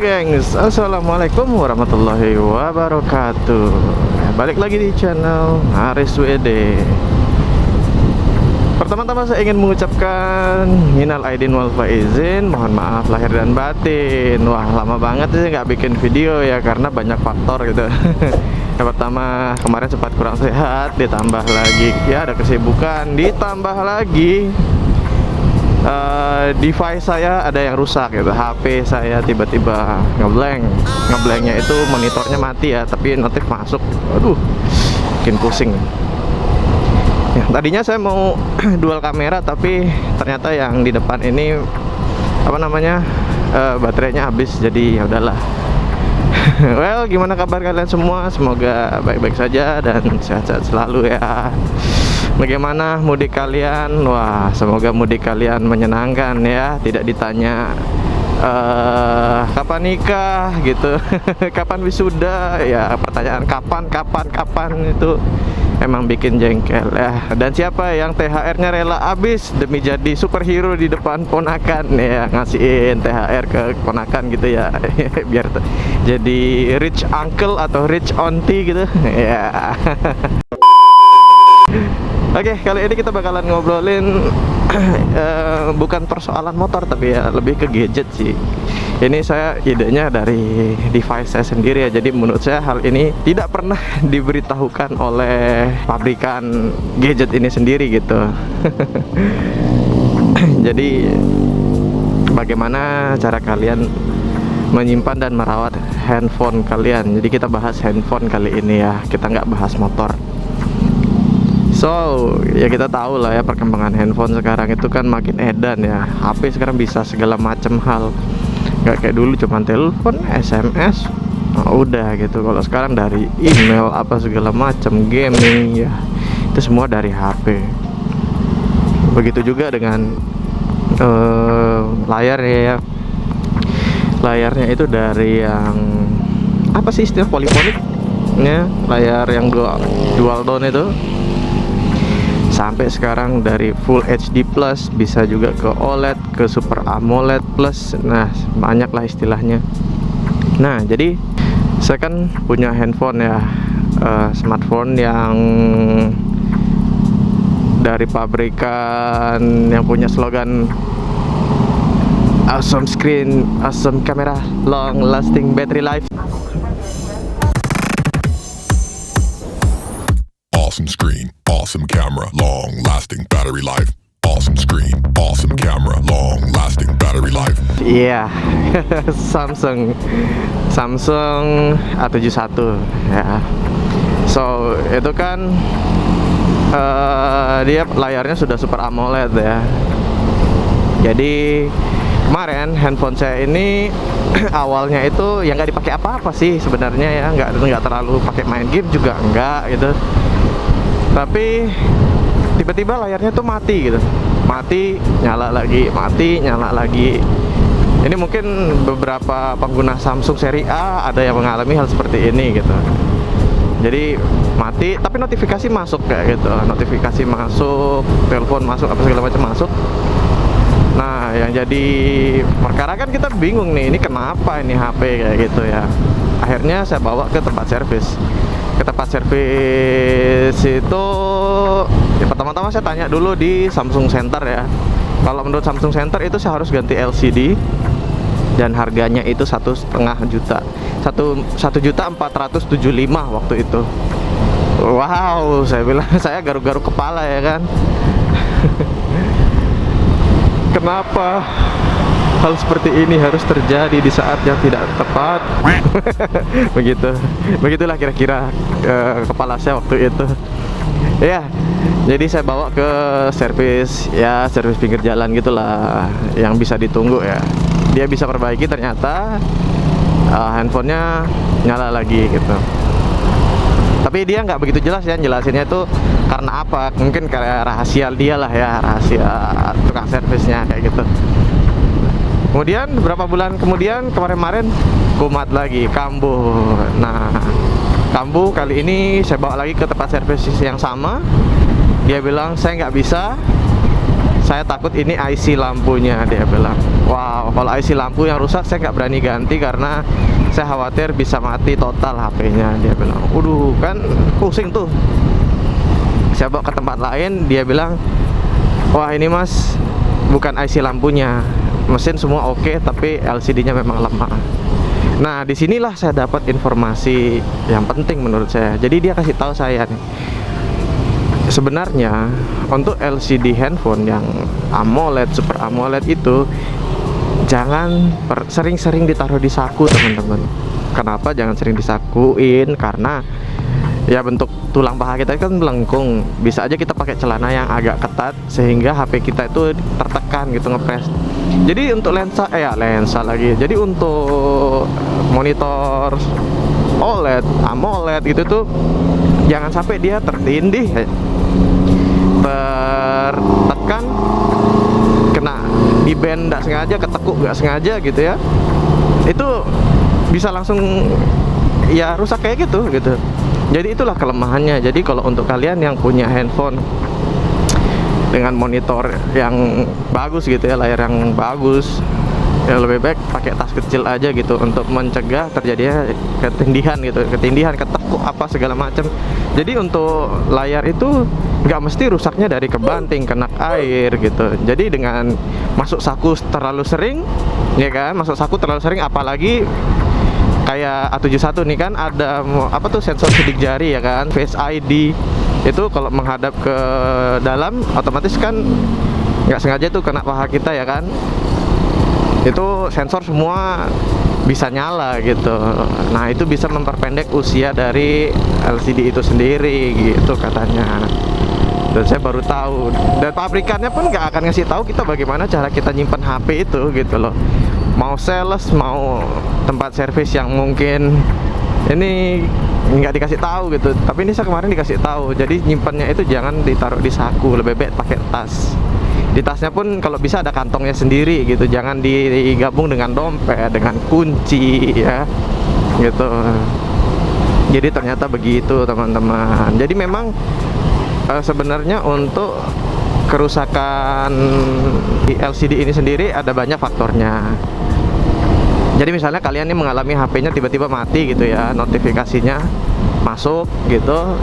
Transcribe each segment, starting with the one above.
gengs, assalamualaikum warahmatullahi wabarakatuh. Balik lagi di channel Haris WD. Pertama-tama saya ingin mengucapkan minal aidin wal faizin, mohon maaf lahir dan batin. Wah, lama banget sih nggak bikin video ya, karena banyak faktor gitu. Yang pertama, kemarin sempat kurang sehat, ditambah lagi ya ada kesibukan, ditambah lagi device saya ada yang rusak gitu. HP saya tiba-tiba ngeblanknya itu monitornya mati ya, tapi notif masuk. Aduh, bikin pusing ya. Tadinya saya mau dual kamera, tapi ternyata yang di depan ini apa namanya baterainya habis, jadi ya udahlah. Well, gimana kabar kalian semua? Semoga baik-baik saja dan sehat-sehat selalu ya. Bagaimana mudik kalian? Wah, semoga mudik kalian menyenangkan ya. Tidak ditanya kapan nikah gitu, kapan wisuda ya. Pertanyaan kapan itu emang bikin jengkel ya. Dan siapa yang THR-nya rela habis demi jadi superhero di depan ponakan ya, ngasihin THR ke ponakan gitu ya. Biar jadi rich uncle atau rich auntie gitu ya. Oke, kali ini kita bakalan ngobrolin bukan persoalan motor, tapi ya lebih ke gadget sih. Ini saya idenya dari device saya sendiri ya. Jadi menurut saya hal ini tidak pernah diberitahukan oleh pabrikan gadget ini sendiri gitu. Jadi bagaimana cara kalian menyimpan dan merawat handphone kalian. Jadi kita bahas handphone kali ini ya, kita nggak bahas motor. So, ya kita tahu lah ya, perkembangan handphone sekarang itu kan makin edan ya. HP sekarang bisa segala macam hal. Gak kayak dulu cuman telepon, SMS, nah, udah gitu. Kalau sekarang dari email apa segala macam, gaming ya, itu semua dari HP. Begitu juga dengan layar ya. Layarnya itu dari yang apa sih istilah polyphonic ya, layar yang dual tone itu, sampai sekarang dari Full HD Plus, bisa juga ke OLED, ke Super AMOLED Plus. Nah, banyak lah istilahnya. Nah, jadi saya kan punya handphone ya, smartphone yang dari pabrikan yang punya slogan awesome screen, awesome camera, long lasting battery life. Awesome screen, awesome camera, long-lasting battery life. Awesome screen, awesome camera, long-lasting battery life. Iya, Samsung A71 ya. So itu kan dia layarnya sudah Super AMOLED ya. Jadi kemarin handphone saya ini awalnya itu yang nggak dipakai apa-apa sih sebenarnya ya, nggak terlalu pakai main game juga enggak gitu. Tapi tiba-tiba layarnya tuh mati gitu, mati nyala lagi, mati nyala lagi. Ini mungkin beberapa pengguna Samsung seri A ada yang mengalami hal seperti ini gitu. Jadi mati tapi notifikasi masuk kayak gitu, notifikasi masuk, telepon masuk, apa segala macam masuk. Nah, yang jadi perkara kan kita bingung nih, ini kenapa ini HP kayak gitu ya. Akhirnya saya bawa ke tempat servis. Ke tempat servis itu ya, pertama-tama saya tanya dulu di Samsung Center ya. Kalau menurut Samsung Center itu saya harus ganti LCD dan harganya itu 1,5 juta, 1.475.000 waktu itu. Wow, saya bilang, saya garuk-garuk kepala ya kan. Kenapa hal seperti ini harus terjadi di saat yang tidak tepat? Begitulah kira-kira kepala saya waktu itu. Ya, jadi saya bawa ke servis ya, servis pinggir jalan gitulah, yang bisa ditunggu ya. Dia bisa perbaiki, ternyata handphonenya nyala lagi gitu. Tapi dia nggak begitu jelas ya jelasinnya itu karena apa. Mungkin kayak rahasia dia lah ya, rahasia tukang servisnya kayak gitu. Kemudian beberapa bulan kemudian, kemarin kumat lagi, kambuh. Nah, kambuh kali ini saya bawa lagi ke tempat servis yang sama. Dia bilang saya nggak bisa, saya takut ini IC lampunya, dia bilang. Wow, kalau IC lampu yang rusak saya nggak berani ganti karena saya khawatir bisa mati total HP-nya, dia bilang. Waduh, kan pusing tuh. Saya bawa ke tempat lain, dia bilang, wah ini mas, bukan IC lampunya, mesin semua oke, tapi LCD-nya memang lemah. Nah, disinilah saya dapat informasi yang penting menurut saya. Jadi dia kasih tahu saya nih, sebenarnya untuk LCD handphone yang AMOLED, Super AMOLED itu jangan sering-sering ditaruh di saku, teman-teman. Kenapa jangan sering disakuin? Karena ya bentuk tulang paha kita kan melengkung, bisa aja kita pakai celana yang agak ketat sehingga HP kita itu tertekan gitu, ngepres. Jadi untuk lensa lagi. Jadi untuk monitor OLED, AMOLED gitu tuh jangan sampai dia tertindih, tertekan, kena di band nggak sengaja, ketekuk nggak sengaja gitu ya. Itu bisa langsung ya rusak kayak gitu. Jadi itulah kelemahannya. Jadi kalau untuk kalian yang punya handphone dengan monitor yang bagus gitu ya, layar yang bagus, ya lebih baik pakai tas kecil aja gitu untuk mencegah terjadinya ketindihan, ketekuk apa segala macam. Jadi untuk layar itu nggak mesti rusaknya dari kebanting, kena air gitu. Jadi dengan masuk saku terlalu sering, ya kan, apalagi kayak A71 nih kan ada apa tuh, sensor sidik jari ya kan, Face ID. Itu kalau menghadap ke dalam otomatis kan nggak sengaja tuh kena paha kita ya kan. Itu sensor semua bisa nyala gitu. Nah, itu bisa memperpendek usia dari LCD itu sendiri gitu katanya. Dan saya baru tahu. Dan pabrikannya pun nggak akan ngasih tahu kita bagaimana cara kita nyimpen HP itu gitu loh. Mau sales, mau tempat servis yang mungkin ini nggak dikasih tahu gitu. Tapi ini saya kemarin dikasih tahu. Jadi nyimpannya itu jangan ditaruh di saku, lebih baik pakai tas. Di tasnya pun kalau bisa ada kantongnya sendiri gitu. Jangan digabung dengan dompet, dengan kunci ya gitu. Jadi ternyata begitu teman-teman. Jadi memang sebenarnya untuk kerusakan di LCD ini sendiri ada banyak faktornya. Jadi misalnya kalian ini mengalami HP-nya tiba-tiba mati gitu ya, notifikasinya masuk gitu.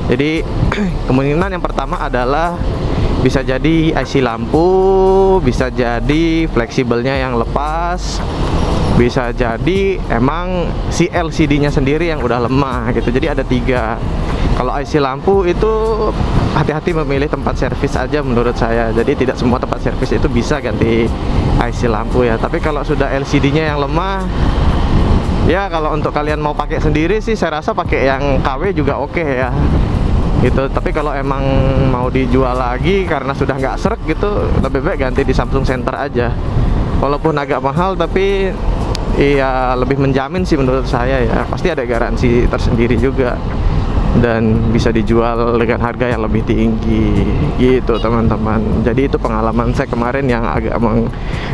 Jadi kemungkinan yang pertama adalah bisa jadi IC lampu, bisa jadi fleksibelnya yang lepas, bisa jadi emang si LCD-nya sendiri yang udah lemah gitu. Jadi ada 3. Kalau IC lampu itu hati-hati memilih tempat servis aja menurut saya. Jadi tidak semua tempat servis itu bisa ganti IC lampu ya. Tapi kalau sudah LCD-nya yang lemah, ya kalau untuk kalian mau pakai sendiri sih saya rasa pakai yang KW juga oke ya gitu. Tapi kalau emang mau dijual lagi karena sudah nggak srek gitu, lebih baik ganti di Samsung Center aja. Walaupun agak mahal tapi iya lebih menjamin sih menurut saya ya. Pasti ada garansi tersendiri juga dan bisa dijual dengan harga yang lebih tinggi gitu teman-teman. Jadi itu pengalaman saya kemarin yang agak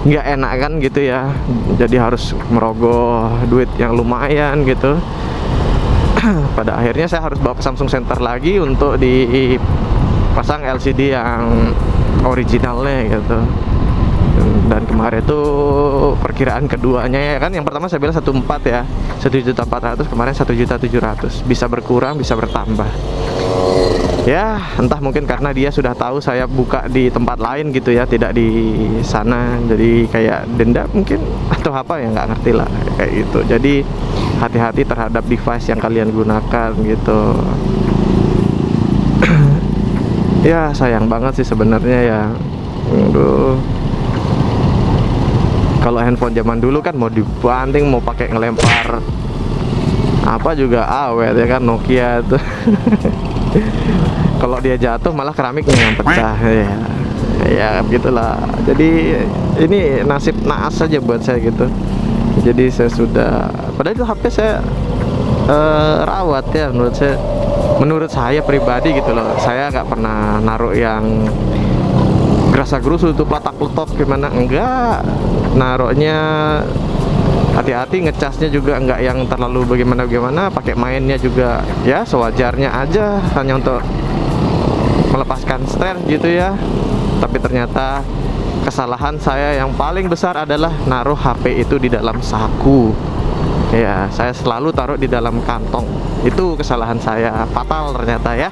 nggak enak kan gitu ya. Jadi harus merogoh duit yang lumayan gitu. Pada akhirnya saya harus bawa ke Samsung Center lagi untuk dipasang LCD yang originalnya gitu. Dan kemarin itu perkiraan keduanya ya kan, yang pertama saya bilang 1.4 ya, 1.400.000, kemarin 1.700.000. Bisa berkurang, bisa bertambah. Ya, entah mungkin karena dia sudah tahu saya buka di tempat lain gitu ya, tidak di sana. Jadi kayak denda mungkin atau apa ya, nggak ngerti lah kayak gitu. Jadi hati-hati terhadap device yang kalian gunakan gitu. Ya sayang banget sih sebenarnya ya. Aduh. Kalau handphone zaman dulu kan mau dibanting, mau pakai ngelempar apa juga awet ya kan, Nokia tuh. Kalau dia jatuh malah keramiknya yang pecah ya begitulah. Jadi ini nasib naas saja buat saya gitu. Jadi saya sudah, padahal itu HP saya rawat ya menurut saya pribadi gitu loh. Saya nggak pernah naruh yang gerasa gerusu tuh peletak-peletok gimana, enggak. Naruhnya hati-hati, ngecasnya juga enggak yang terlalu bagaimana, pakai mainnya juga ya sewajarnya aja, hanya untuk melepaskan stres gitu ya. Tapi ternyata kesalahan saya yang paling besar adalah naruh HP itu di dalam saku. Ya, saya selalu taruh di dalam kantong. Itu kesalahan saya, fatal ternyata ya.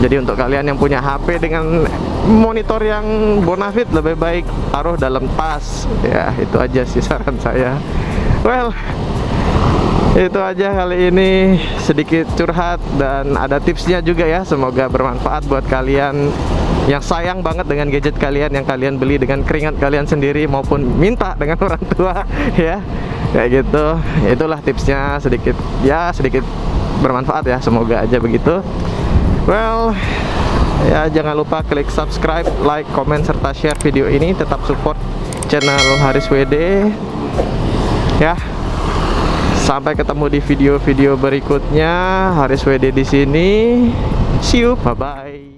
Jadi untuk kalian yang punya HP dengan monitor yang bonafit, lebih baik taruh dalam tas. Ya, itu aja sih saran saya. Well, itu aja kali ini, sedikit curhat dan ada tipsnya juga ya. Semoga bermanfaat buat kalian yang sayang banget dengan gadget kalian, yang kalian beli dengan keringat kalian sendiri maupun minta dengan orang tua ya. Kayak gitu. Itulah tipsnya, sedikit bermanfaat ya. Semoga aja begitu. Well, ya jangan lupa klik subscribe, like, comment, serta share video ini. Tetap support channel Haris WD ya. Sampai ketemu di video-video berikutnya. Haris WD di sini. See you, bye bye.